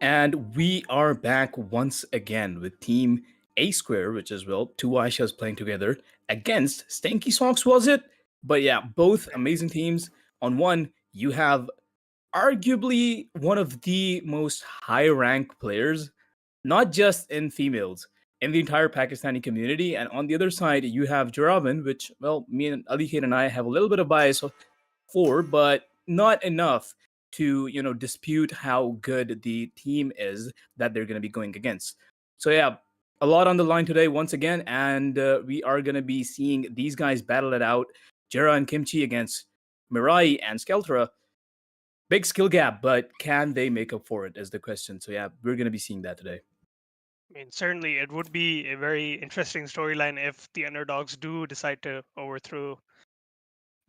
And we are back once again with Team A Square, which is, well, two Aishas playing together against Stanky Socks, was it? But yeah, both amazing teams. On one, you have arguably one of the most high rank players, not just in females, in the entire Pakistani community. And on the other side, you have Jarabin, which, well, me and Ali Khan and I have a little bit of bias for, but not enough to dispute how good the team is that they're going to be going against. So yeah, a lot on the line today once again, and we are going to be seeing these guys battle it out. Jera and Kimchi against Mirai and Skeltra. Big skill gap, but can they make up for it is the question. So yeah, we're going to be seeing that today. I mean, certainly it would be a very interesting storyline if the underdogs do decide to overthrow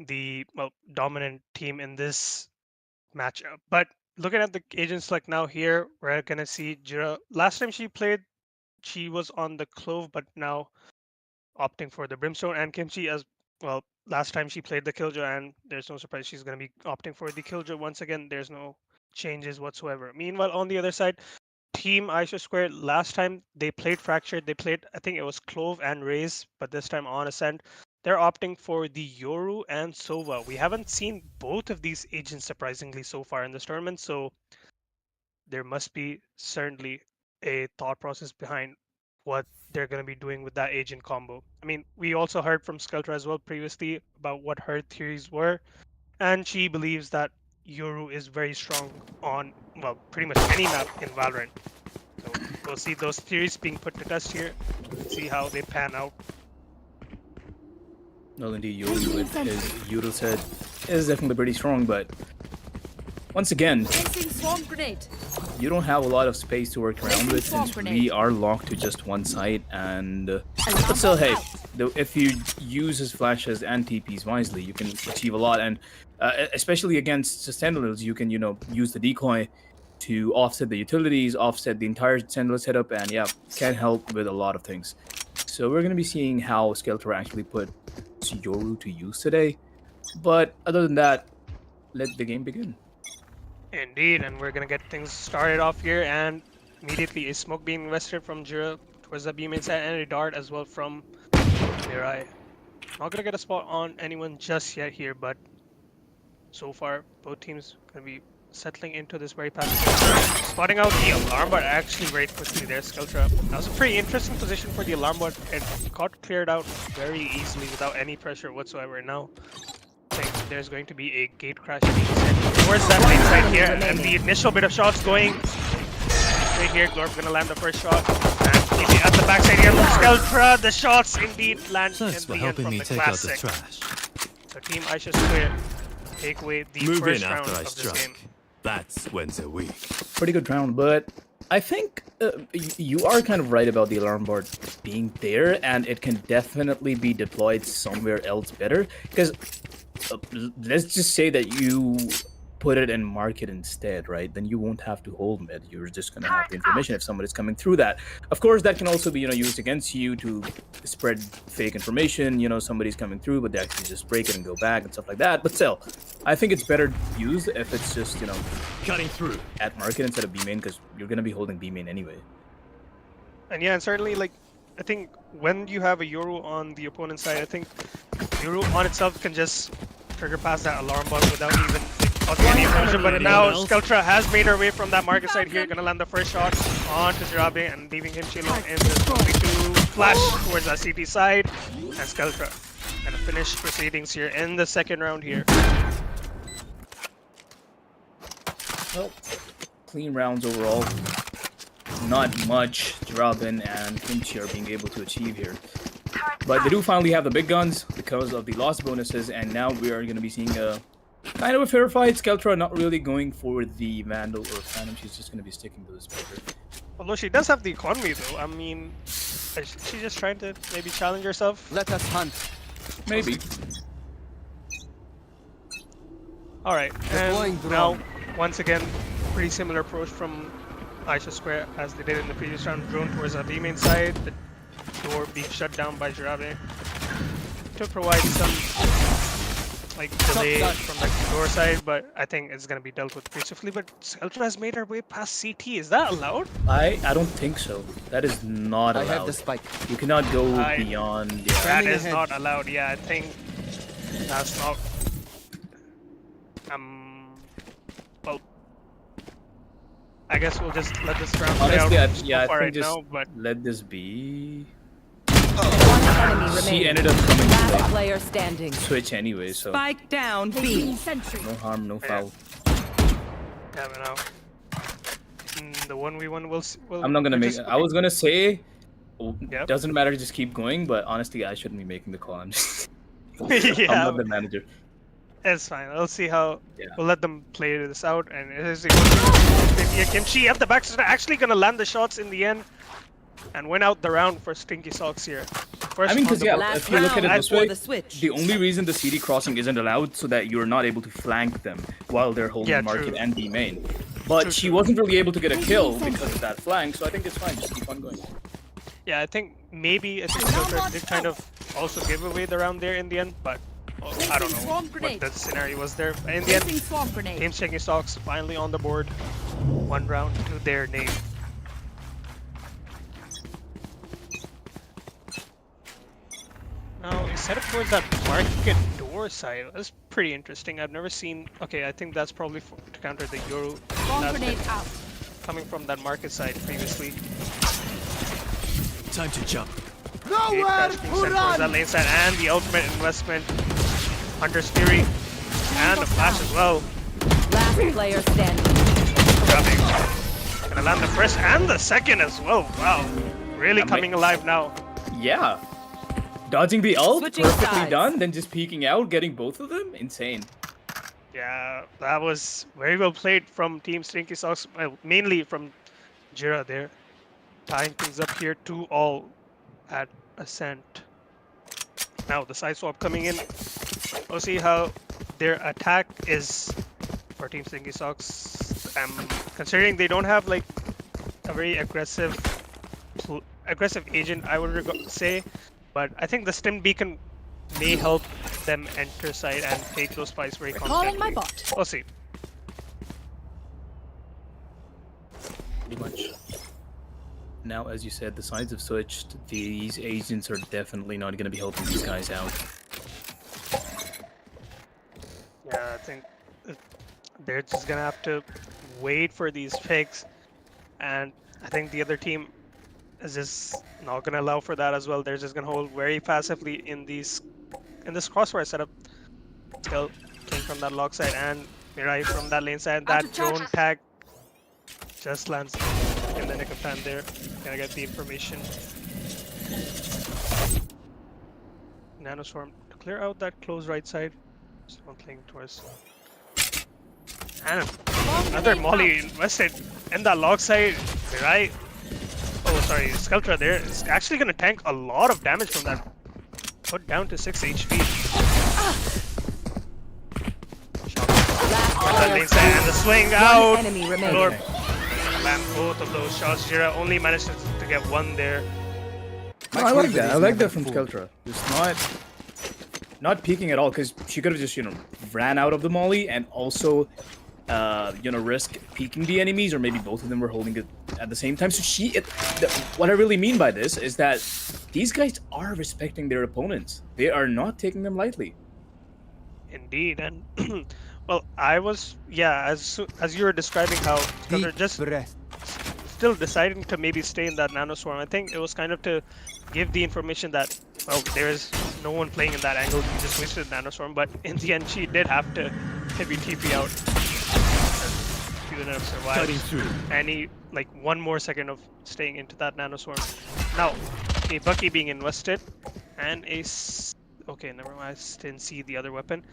the dominant team in this matchup. But looking at the agent select now here, we're gonna see Jira. Last time she played, she was on the Clove, but now opting for the Brimstone, and Kimchi as well. Last time she played the Killjoy, and there's no surprise she's gonna be opting for the Killjoy once again. There's no changes whatsoever. Meanwhile, on the other side, Team Aisha Square, last time they played Fractured, they played, I think it was Clove and Raze, but this time on Ascent. They're opting for the Yoru and Sova. We haven't seen both of these agents surprisingly so far in this tournament, so there must be certainly a thought process behind what they're going to be doing with that agent combo. I mean, we also heard from Skelter as well previously about what her theories were, and she believes that Yoru is very strong on, well, pretty much any map in Valorant. So we'll see those theories being put to test here, see how they pan out. Well, indeed, Yoru with his Yoru set is definitely pretty strong, but once again, you don't have a lot of space to work around with since we are locked to just one site. And but still, hey, if you use his flashes and TPs wisely, you can achieve a lot. And especially against Sentinels, you can use the decoy to offset the utilities, offset the entire Sentinel setup, and yeah, can help with a lot of things. So we're gonna be seeing how Skeletor actually put Yoru to use today. But other than that, let the game begin. Indeed, and we're gonna get things started off here, and immediately a smoke being invested from Jira towards the B main side, and a dart as well from Mirai. Not gonna get a spot on anyone just yet here, but so far both teams gonna be settling into this very passive. Spotting out the alarm bot actually very quickly there, Skeltra. That was a pretty interesting position for the alarm bot. It got cleared out very easily without any pressure whatsoever. Now there's going to be a gate crash being sent towards that lane side here, and the initial bit of shots going right here. Glorp gonna land the first shot, and keep it at the backside here. Skeltra, the shots indeed land in the end from the classic. So Team Aisha Square take away the first round of this game. That's when they're weak. Pretty good round, but I think you are kind of right about the alarm board being there, and it can definitely be deployed somewhere else better. Because let's just say that you put it in market instead, right? Then you won't have to hold mid. You're just gonna have the information if somebody's coming through that. Of course, that can also be used against you to spread fake information. Somebody's coming through, but they actually just break it and go back and stuff like that. But still, I think it's better used if it's just cutting through at market instead of B main, because you're gonna be holding B main anyway. And yeah, and certainly I think when you have a Yoru on the opponent's side, I think Yoru on itself can just trigger past that alarm bot without even causing any erosion. But now Skeltra has made her way from that market side here, gonna land the first shot onto Jirabe and leaving him chilling in the 22 flash towards that CT side, and Skeltra gonna finish proceedings here in the second round here. Well, clean rounds overall. Not much Jarabin and Kimchi are being able to achieve here. But they do finally have the big guns because of the lost bonuses, and now we are going to be seeing a kind of a fair fight. Skeltra not really going for the Vandal or Phantom, she's just going to be sticking to the Spider. Although she does have the economy though, I mean, is she just trying to maybe challenge herself? Let us hunt. Maybe. Alright, and now, once again, pretty similar approach from Aisha Square as they did in the previous round. Drone towards the B main side, the door being shut down by Jirabe to provide some like delay from the door side, but I think it's gonna be dealt with peacefully. But Skeltra has made her way past CT. Is that allowed? I don't think so. That is not I allowed. have the spike. You cannot go I- beyond. Yeah. That Standing is ahead. not allowed. Yeah, I think that's not. Well, I guess we'll just let this round play Honestly, out I so far think right just now. But let this be. One enemy remaining. She ended up coming to Last like player standing. switch anyway, so Spike down B. no harm, no foul. yeah, but now the 1v1 will. I'm not gonna make. I was gonna say, Yep. doesn't matter, just keep going. But honestly, I shouldn't be making the call. I'm just. I'm Yeah, not the manager. it's fine. We'll see how. Yeah. We'll let them play this out. And it is Kimchi at the back. Actually gonna land the shots in the end, and win out the round for Stinky Socks here. First I mean, on because the yeah, board. Last if you look at it round this before way, the switch. the only reason the CD crossing isn't allowed so that you're not able to flank them while they're holding Yeah, market true. and B main. But True, she true. wasn't really able to get a kill because of that flank, so I think it's fine. Just keep on going. Yeah, I think Skeltra did kind of also give away the round there in the end, but I don't know what the scenario was there. But in the end, Team Stinky Socks finally on the board. One round to their name. Now, set up towards that market door side. That's pretty interesting. I've never seen. Okay, I think that's probably to counter the Euro. That's been coming from that market side previously. Time to jump. Nowhere to run! That lane side and the ultimate investment. Hunter's Fury. And the flash as well. Last player standing. Gonna land the first and the second as well. Wow. Really coming alive now. Yeah. Dodging the ult, Switching perfectly sides. done, then just peeking out, getting both of them? Insane. Yeah, that was very well played from Team Stinky Socks, mainly from Jira there. Tying things up here 2-all at Ascent. Now the side swap coming in. We'll see how their attack is for Team Stinky Socks. Considering they don't have like a very aggressive agent, I would say. But I think the Stim Beacon may help them enter side and take those fights very Calling my confidently. bot. We'll see. Pretty much. Now, as you said, the sides have switched. These agents are definitely not going to be helping these guys out. Yeah, I think they're just gonna have to wait for these picks, and I think the other team is just not gonna allow for that as well. They're just gonna hold very passively in this crossfire setup. Still came from that lock side and Mirai from that lane side. That drone tag just lands in the nick of time there. Gonna get the information. Nanoswarm to clear out that close right side. Someone playing towards. And another Molly invested in that log side. Mirai. Oh, sorry, Skeltra there is actually gonna tank a lot of damage from that. Put down to 6 HP. That lane side and the swing out. One enemy remaining. Lord, man, both of those shots. Jira only managed to get one there. No, I like that. I like that from Skeltra. Just not peeking at all, because she could have just, ran out of the molly and also, risk peeking the enemies, or maybe both of them were holding it at the same time. So what I really mean by this is that these guys are respecting their opponents. They are not taking them lightly. Indeed, and well, I was as you were describing how they're just still deciding to maybe stay in that nanoswarm. I think it was kind of to give the information that there is no one playing in that angle. You just wasted nanoswarm, but in the end, she did have to heavy TP out. She wouldn't have survived Cutting through. any one more second of staying into that nanoswarm. Now, a Bucky being invested and a okay, never mind. I didn't see the other weapon.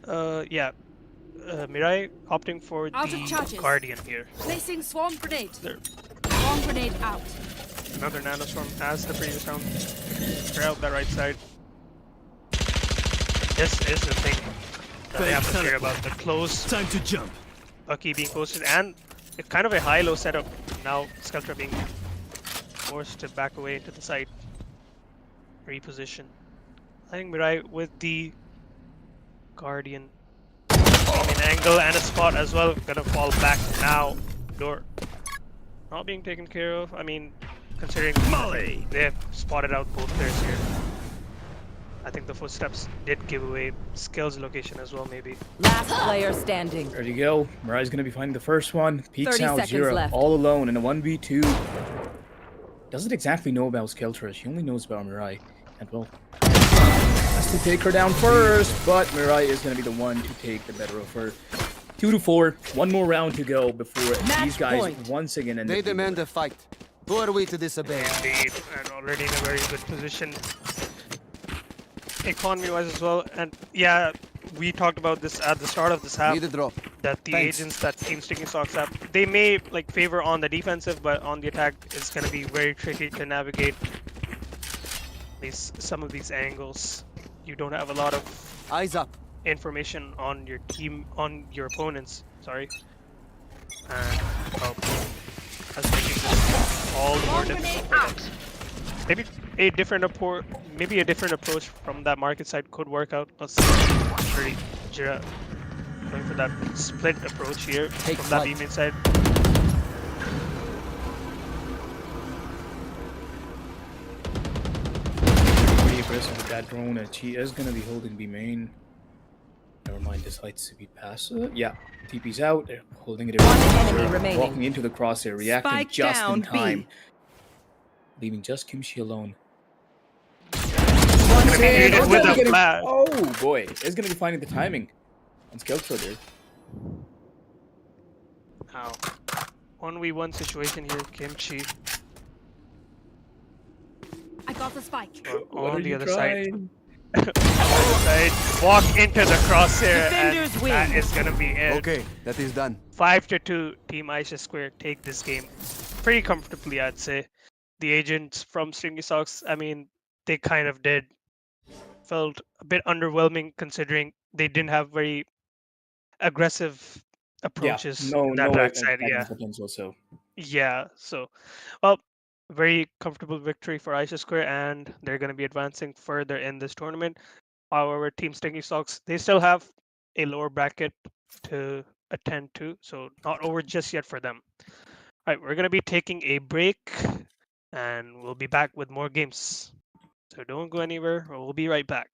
Mirai opting for the Guardian here. Placing swarm grenade. There. Swarm grenade out. Another nanoswarm as the previous round. Clear out that right side. This is the thing that they have to care about. The close Time to jump. Bucky being posted and it's kind of a high-low setup. Now Skeltra being forced to back away into the side. Reposition. I think Mirai with the Guardian. An angle and a spot as well. Gonna fall back now. Door not being taken care of. I mean, considering Molly. they have spotted out both players here. I think the footsteps did give away Skill's location as well, maybe. Last player standing. There you go. Mirai's going to be finding the first one. Peeks 30 out seconds Jira left. all alone in a 1v2. Doesn't exactly know about Skelter. She only knows about Mirai. And well, has to take her down first, but Mirai is going to be the one to take the better of her. 2-4. One more round to go before Match these guys point. once again end They up being demand a fight. Who are we to disobey? Indeed, and already in a very good position economy-wise as well. And yeah, we talked about this at the start of this half. Need a drop. That the Thanks. agents that Team Sticky Socks have, they may like favor on the defensive, but on the attack, it's gonna be very tricky to navigate some of these angles. You don't have a lot of Eyes up. information on your team, on your opponents. Sorry, and that's making this all the more difficult. Maybe a different approach from that market side could work out. Let's see. Pretty Jira going for that split approach here Take from that flight. B main side. pretty aggressive with that drone, and she is going to be holding B main. Never mind, decides to be passive. Yeah, TP's out, they're holding it. One enemy remaining. Walking into the crosshair, reacting Spike just down, in B. time. Leaving just Kimchi alone. Gonna be And greeted with a getting- flash. Oh boy, is going to be finding the timing on Skelter there. Now, 1v1 situation here, Kimchi I got the spike. on the other side. Walk into the crosshair, Defenders and win. that is gonna be it. Okay, that is done. 5-2, Team Aisha Square take this game pretty comfortably, I'd say. The agents from Stringy Socks, I mean, they kind of did. Felt a bit underwhelming considering they didn't have very aggressive approaches no, in that no backside. attacking Yeah, potential, so. yeah. So, well, very comfortable victory for Aisha Square, and they're going to be advancing further in this tournament. However, Team Stinky Socks, they still have a lower bracket to attend to, so not over just yet for them. All right, we're going to be taking a break, and we'll be back with more games. So don't go anywhere, we'll be right back.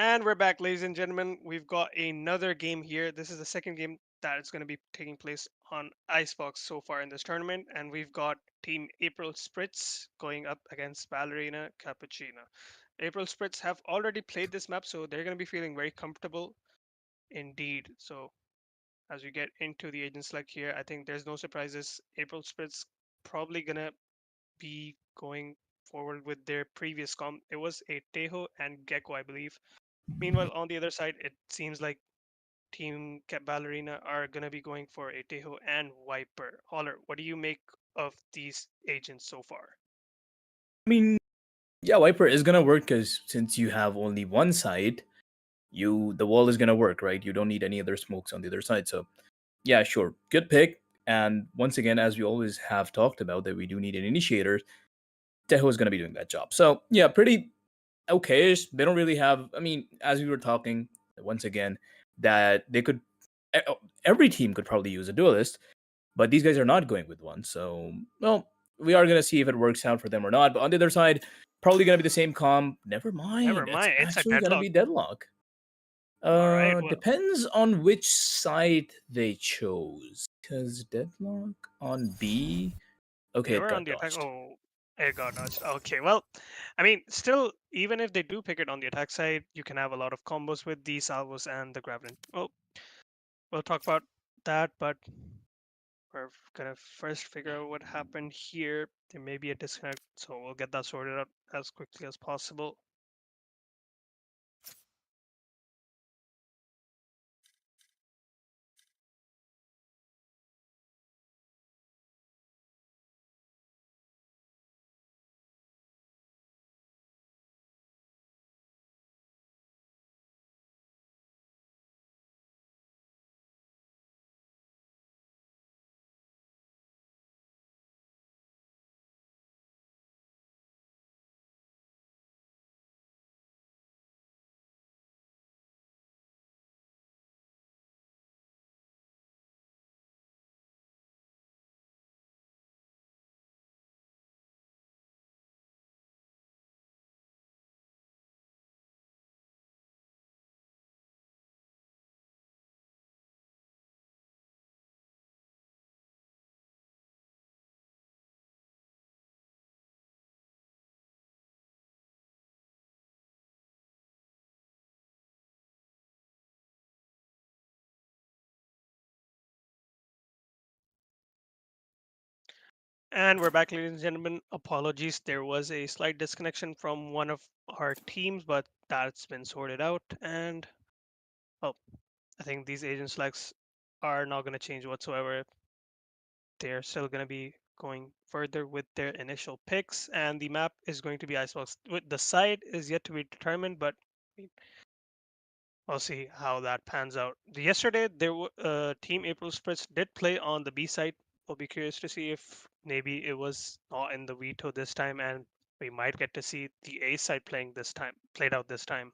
And we're back, ladies and gentlemen. We've got another game here. This is the second game that is going to be taking place on Icebox so far in this tournament. And we've got Team April Spritz going up against Ballerina Cappuccina. April Spritz have already played this map, so they're going to be feeling very comfortable indeed. So as we get into the agent select here, I think there's no surprises. April Spritz probably going to be going forward with their previous comp. It was a Tejo and Gecko, I believe. Meanwhile, on the other side, it seems like Team Ballerina are going to be going for a Tejo and Viper. Holler, what do you make of these agents so far? I mean, yeah, Viper is gonna work because since you have only one side, the wall is gonna work, right? You don't need any other smokes on the other side. So yeah, sure, good pick. And once again, as we always have talked about, that we do need an initiator. Tejo is gonna be doing that job. So yeah, pretty okay-ish. They don't really have. I mean, as we were talking once again, that they could. Every team could probably use a duelist, but these guys are not going with one. So, well, we are gonna see if it works out for them or not. But on the other side, probably gonna be the same comp. Never Never mind. It's mind, it's a actually gonna deadlock. be deadlock. All right, well, Depends on which side they chose. Cause deadlock on B. Okay, they it were on got the attack. dodged. Oh, it got dodged. Okay, well, I mean, still, even if they do pick it on the attack side, you can have a lot of combos with the salvos and the grappling. Well, we'll talk about that, but we're gonna first figure out what happened here. There may be a disconnect, so we'll get that sorted out as quickly as possible. And we're back, ladies and gentlemen. Apologies, there was a slight disconnection from one of our teams, but that's been sorted out. And well, I think these agent selects are not going to change whatsoever. They're still going to be going further with their initial picks, and the map is going to be Icebox. With the side is yet to be determined, but we'll see how that pans out. Yesterday, Team April Spritz did play on the B side. We'll be curious to see if maybe it was not in the veto this time, and we might get to see the A side played out this time.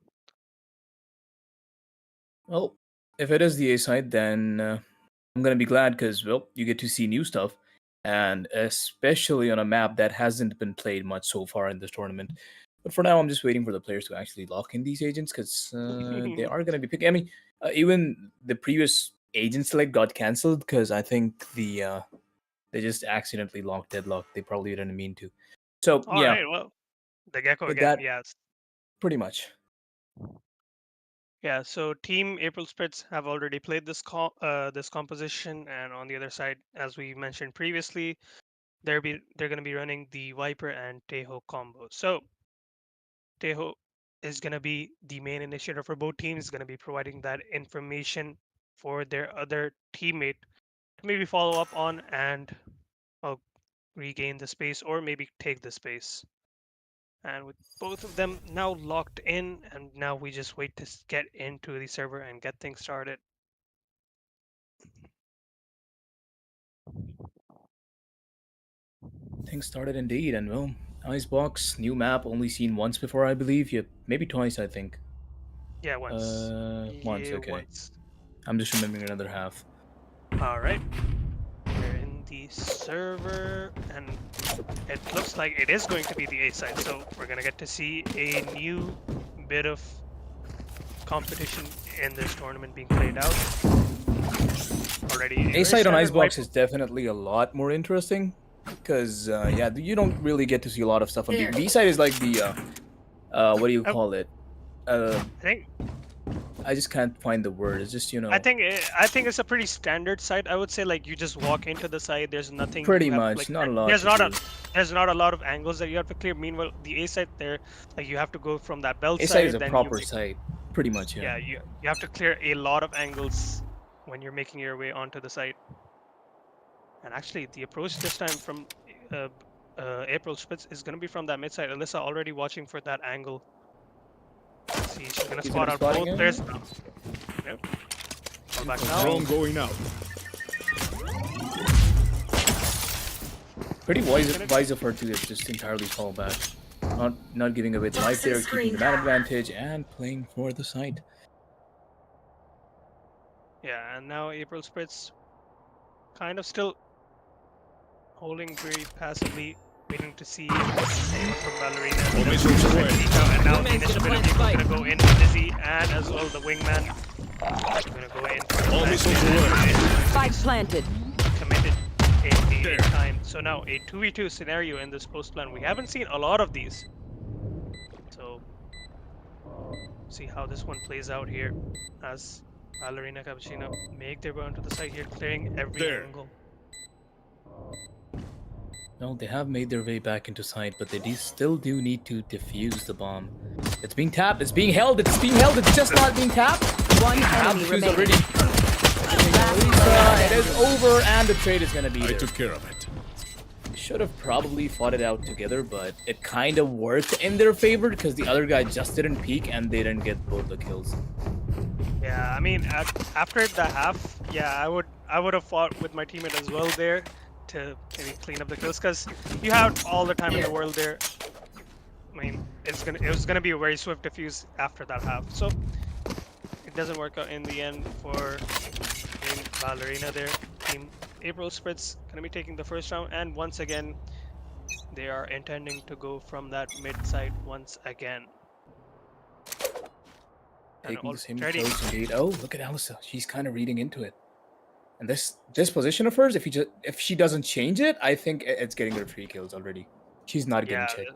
Well, if it is the A side, then I'm gonna be glad because well, you get to see new stuff, and especially on a map that hasn't been played much so far in this tournament. But for now, I'm just waiting for the players to actually lock in these agents because they are gonna be picking. I mean, even the previous agent select got cancelled because I think they just accidentally locked deadlock. They probably didn't mean to. So All yeah, right, well, the Gecko with again, that, yes. pretty much. Yeah, so Team April Spritz have already played this composition, and on the other side, as we mentioned previously, they're going to be running the Viper and Tejo combo. So Tejo is going to be the main initiator for both teams. Is going to be providing that information for their other teammate to maybe follow up on and regain the space or maybe take the space. And with both of them now locked in, and now we just wait to get into the server and get things started. Things started indeed, and well, Icebox, new map, only seen once before, I believe. Yeah, maybe twice, I think. Yeah, once. Once, Yeah, okay. once. I'm just remembering another half. All right. We're in the server, and it looks like it is going to be the A side. So we're gonna get to see a new bit of competition in this tournament being played out. Already. A side on Icebox is definitely a lot more interesting because yeah, you don't really get to see a lot of stuff on B. B side is like the what do you call it? I think I just can't find the word. It's just, you know. I think it's a pretty standard site. I would say like you just walk into the site. There's nothing. Pretty you have, much, like, not a lot. there's not a lot of angles that you have to clear. Meanwhile, the A site there, like you have to go from that belt A side. side is a then proper site, pretty much. Yeah, you have to clear a lot of angles when you're making your way onto the site. And actually, the approach this time from April Spitz is going to be from that mid side. Alyssa already watching for that angle. Let's see, she's going to spot out both players. Yep. Fall back now. Drone going out. Pretty wise of her to just entirely fall back. Not giving away the life there, keeping the man advantage, and playing for the side. Yeah, and now April Spritz kind of still holding very passively, waiting to see anyone from Ballerina. And now the initial bit of people going to go in with Dizzy and as well the wingman. Going to go in for Spike planted. committed in the time. So now a 2v2 scenario in this post plan. We haven't seen a lot of these. So see how this one plays out here as Ballerina Cappuccino make their way onto the side here, clearing every angle. No, they have made their way back into side, but they still do need to defuse the bomb. It's being tapped, it's being held, it's just not being tapped. One enemy remaining. Already. It is over, and the trade is gonna be there. I took care of it. Should have probably fought it out together, but it kind of worked in their favor because the other guy just didn't peek and they didn't get both the kills. Yeah, I mean, after the half, yeah, I would have fought with my teammate as well there to maybe clean up the kills because you have all the time in the world there. I mean, it was gonna be a very swift defuse after that half, so it doesn't work out in the end for Team Ballerina there. Team April Spritz gonna be taking the first round, and once again, they are intending to go from that mid side once again. Taking the same approach indeed. Oh, look at Alyssa. She's kind of reading into it. And this position of hers, if she doesn't change it, I think it's getting her 3 kills already. She's not getting checked.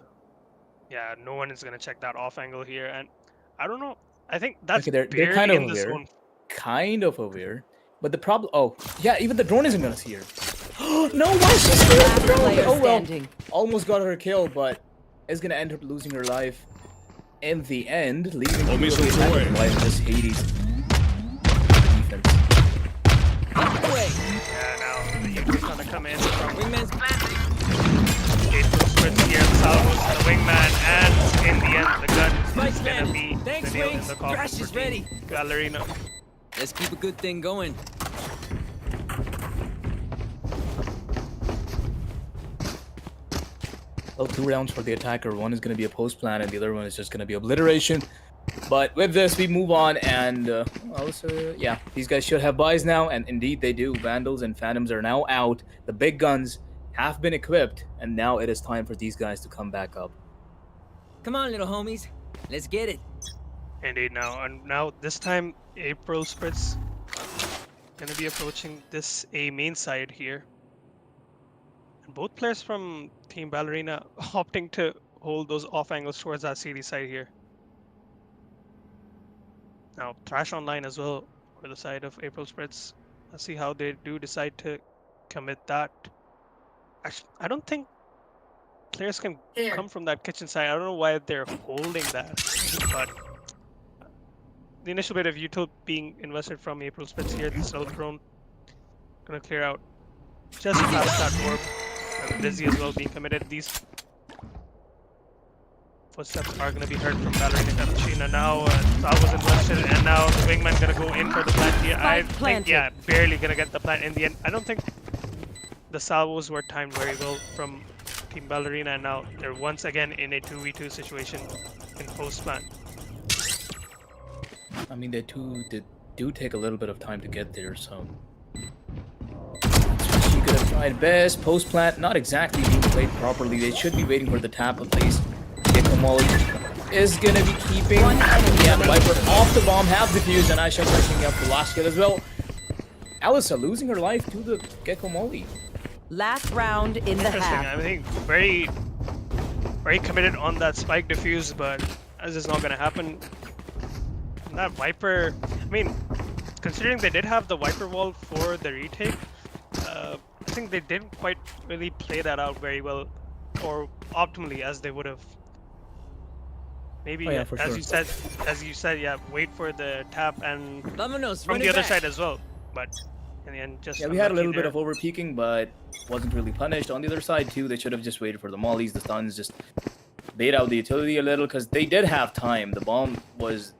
Yeah, no one is gonna check that off angle here, and I don't know. I think that's they're kind of aware. Kind of aware. But the problem, oh yeah, even the drone isn't gonna see her. No, why is she still at the drone? Oh well, almost got her kill, but is gonna end up losing her life in the end, leaving her with this Hades defense. Yeah, now the Yuki's gonna come in from Wingman's planting. April Spritz here, Salvo's the Wingman, and in the end, the gun is gonna be the nail in the coffin for Team Ballerina. Let's keep a good thing going. Well, 2 rounds for the attacker. One is going to be a post plan, and the other one is just going to be obliteration. But with this, we move on, and yeah, these guys should have buys now, and indeed they do. Vandals and Phantoms are now out. The big guns have been equipped, and now it is time for these guys to come back up. Come on, little homies. Let's get it. Indeed, now this time April Spritz gonna be approaching this A main side here. And both players from Team Ballerina opting to hold those off angles towards that CD side here. Now Thrash Online as well for the side of April Spritz. Let's see how they do decide to commit that. Actually, I don't think players can come from that kitchen side. I don't know why they're holding that, but the initial bit of util being invested from April Spitz here, the Stealth Drone gonna clear out just past that orb. And Dizzy as well being committed. These footsteps are gonna be heard from Ballerina Cappuccino now. Salvo's invested, and now the Wingman gonna go in for the plant here. I think, yeah, barely gonna get the plant in the end. I don't think the salvos were timed very well from Team Ballerina, and now they're once again in a 2v2 situation in post plant. I mean, they do take a little bit of time to get there, so she could have tried best. Post plant not exactly being played properly. They should be waiting for the tap at least. Get Kamali. is gonna be keeping Viper off the bomb, half defused, and Aisha pushing up the last kill as well. Alyssa losing her life to the Gecko Molly. Last round in the Interesting. half. I think very committed on that spike defuse, but that's just not gonna happen. And that Viper, I mean, considering they did have the Viper wall for the retake, I think they didn't quite really play that out very well or optimally as they would have. Maybe as you said, yeah, wait for the tap and Vamonos, from run the it other back. side as well. But in the end, just Yeah, we had a little unlucky bit of over peeking, but wasn't really punished. On the other side too, they should have just waited for the mollies, the stuns, just bait out the utility a little because they did have time. The bomb was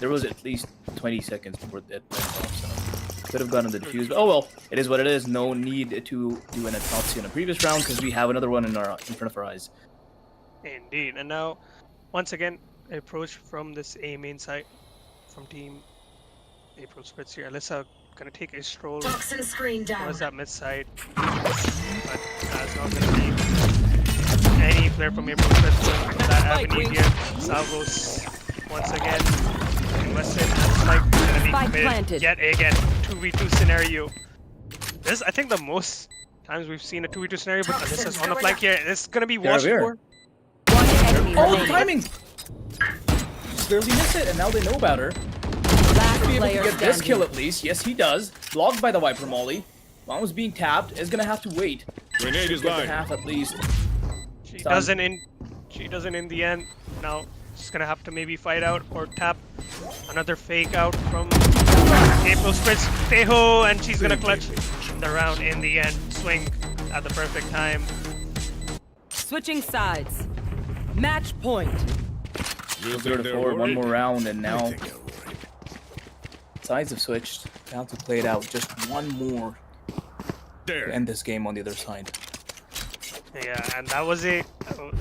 there was at least 20 seconds before it went off, so could have gotten the defuse. But oh well, it is what it is. No need to do an autopsy in a previous round because we have another one in front of our eyes. Indeed, and now once again approach from this A main side from team April Spritz here. Alyssa gonna take a stroll Toxin screen down. towards that mid side, but it's not gonna be any player from April Spritz going that avenue here. Salvos once again invested, and it's like gonna be Spike committed planted. yet again. 2v2 scenario. This I think the most times we've seen a 2v2 scenario, but Alyssa's on the flank here. This is gonna be watched we are. for. One enemy Oh, the remaining. timing! Just barely missed it, and now they know about her. Last Be able to player get this kill standing. at least. Yes, he does. Blocked by the Viper Molly. Bomb was being tapped. Is gonna have to wait. Grenade is Get the live. half at least. She Done. doesn't in the end. Now she's gonna have to maybe fight out or tap another fake out from April Spritz Tejo, and she's gonna clutch the round in the end. Swing at the perfect time. Switching sides. Match point. You Zero think to they're forward, one worried? more round, and I now think they're worried. sides have switched. Now to play it out. Just one more There. to end this game on the other side. Yeah, and that was it.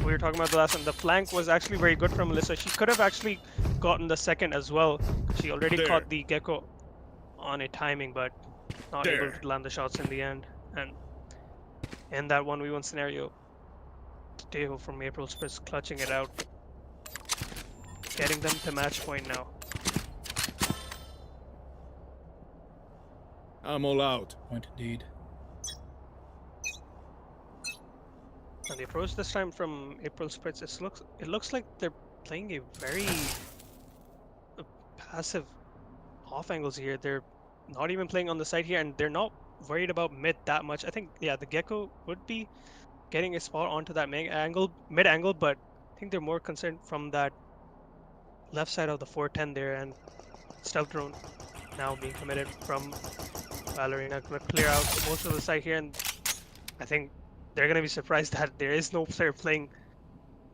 We were talking about the last one. The flank was actually very good from Alyssa. She could have actually gotten the second as well. She already There. caught the Gecko on a timing, but not able There. to land the shots in the end. And in that 1v1 scenario, Tejo from April Spritz clutching it out, getting them to match point now. I'm all out. Point indeed. And the approach this time from April Spritz, it looks like they're playing a very passive off angles here. They're not even playing on the side here, and they're not worried about mid that much. I think, yeah, the Gecko would be getting a spot onto that mid angle, but I think they're more concerned from that left side of the 410 there, and stealth drone now being committed from Ballerina. Gonna clear out most of the side here, and I think they're gonna be surprised that there is no player playing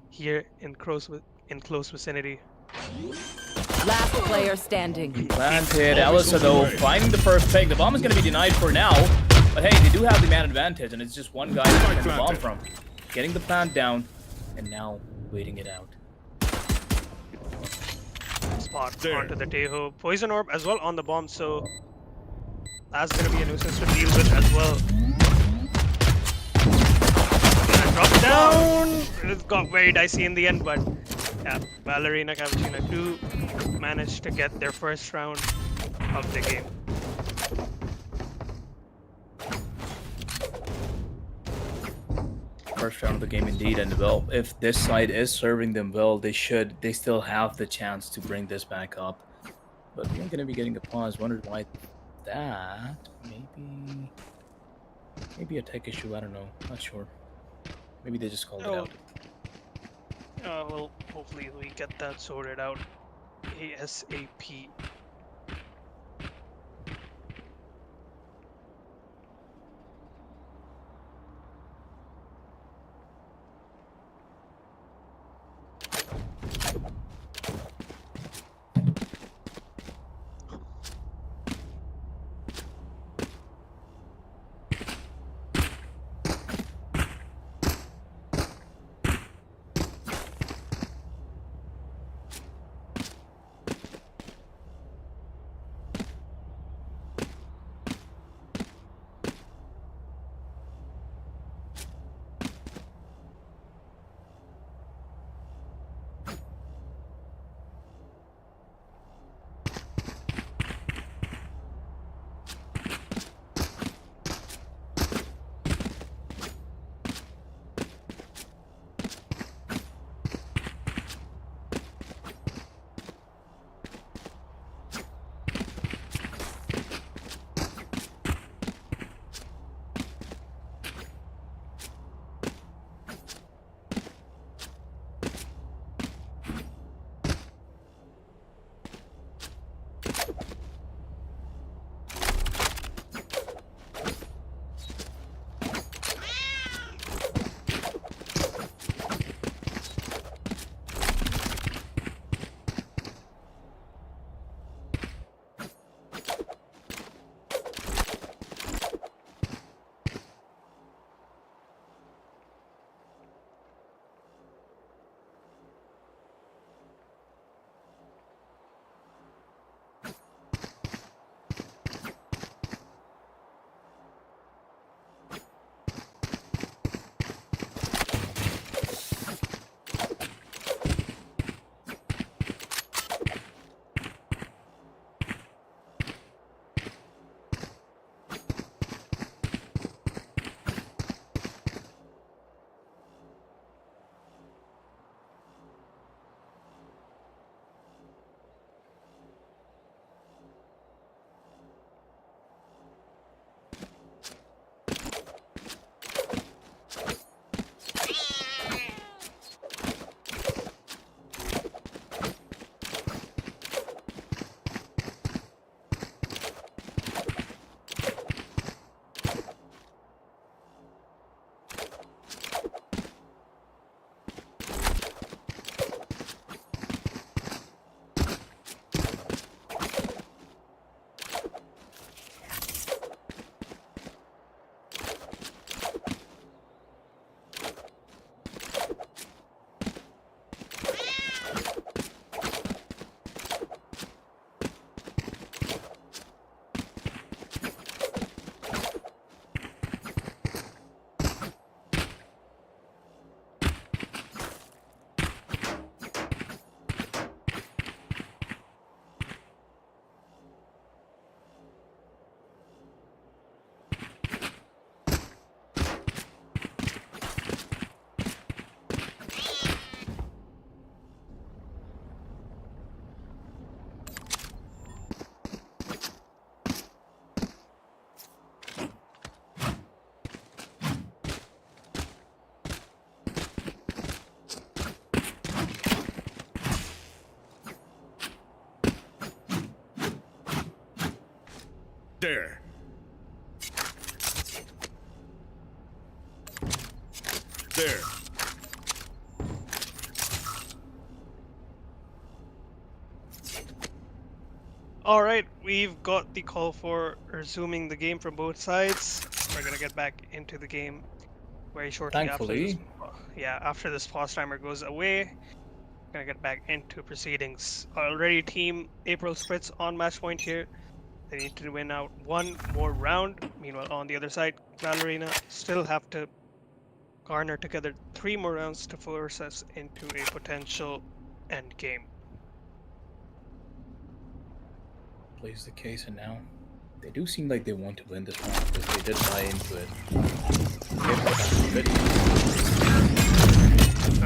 here in close vicinity. Last player standing. Planted. Alyssa though finding the first pick. The bomb is going to be denied for now. But hey, they do have the man advantage, and it's just one guy to defend the bomb from. Getting the plant down, and now waiting it out. Spot There. onto the Tejo. Poison orb as well on the bomb, so that's gonna be a nuisance to deal with as well. Gonna drop down. It got very dicey in the end, but yeah, Ballerina Cappuccino do manage to get their first round of the game. First round of the game indeed, and well, if this side is serving them well, they still have the chance to bring this back up. But we're gonna be getting a pause. Wondered why that. Maybe a tech issue. I don't know. Not sure. Maybe they just called it out. Well, hopefully we get that sorted out ASAP. There. There. All right, we've got the call for resuming the game from both sides. We're gonna get back into the game very shortly after this. Thankfully. Yeah, after this pause timer goes away, gonna get back into proceedings. Already, Team April Spritz on match point here. They need to win out one more round. Meanwhile, on the other side, Ballerina still have to garner together 3 more rounds to force us into a potential end game. Plays the case, and now they do seem like they want to win this round because they did buy into it.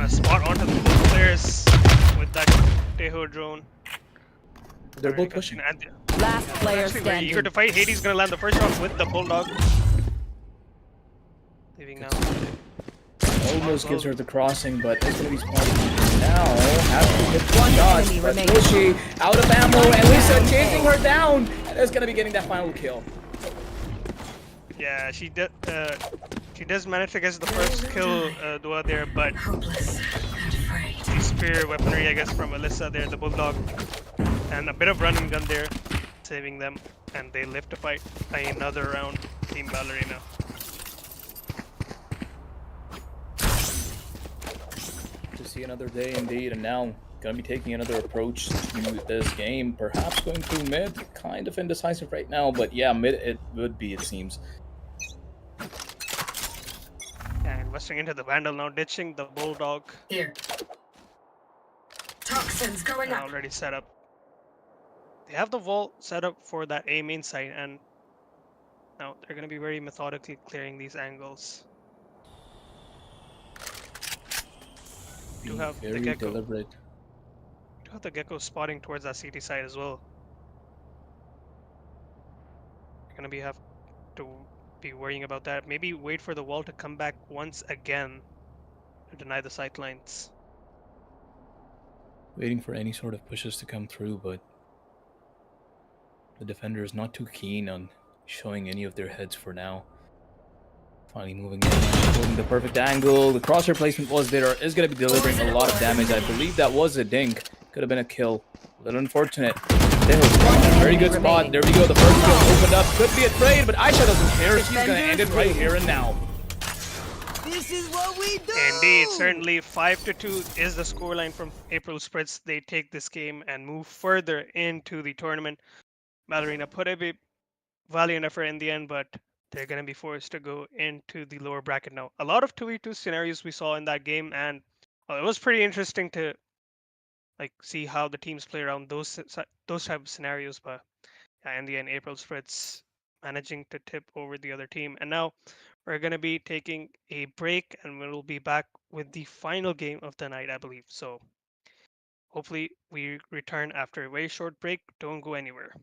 Spot onto the both players with that Teho drone. They're both pushing. And Last player actually very eager standing. to fight. Hades gonna land the first shot with the bulldog. Leaving now. Almost gives her the crossing, but it's gonna be spotted now. Has to hit One shots, enemy but remaining. Yoshi out of ammo, and Lisa chasing her down, and is gonna be getting that final kill. Yeah, she does manage to get the first kill Dua there, but the spear weaponry, I guess, from Alyssa there, the bulldog, and a bit of running gun there, saving them, and they live to fight another round. Team Ballerina. To see another day indeed, and now gonna be taking another approach to this game. Perhaps going through mid, kind of indecisive right now, but yeah, mid it would be, it seems. Yeah, investing into the Vandal now, ditching the bulldog. Here. Toxins going up. Already set up. They have the vault set up for that A main site, and now they're going to be very methodically clearing these angles. Do have the Very gecko. deliberate. Do have the gecko spotting towards that CT side as well. Going to have to be worrying about that. Maybe wait for the wall to come back once again to deny the sightlines. Waiting for any sort of pushes to come through, but the defender is not too keen on showing any of their heads for now. Finally moving in, holding the perfect angle. The crosshair placement was there. Is going to be delivering a lot of damage. I believe that was a dink. Could have been a kill. A little unfortunate. Very good spot. There we go. The first kill opened up. Could be a trade, but Aisha doesn't care. She's going to end it right here and now. This is what we do! Indeed, certainly 5-2 is the scoreline from April Spritz. They take this game and move further into the tournament. Ballerina put a valiant effort in the end, but they're going to be forced to go into the lower bracket now. A lot of 2v2 scenarios we saw in that game, and it was pretty interesting to see how the teams play around those type of scenarios. But yeah, in the end, April Spritz managing to tip over the other team. And now we're going to be taking a break, and we'll be back with the final game of the night, I believe. So hopefully we return after a very short break. Don't go anywhere.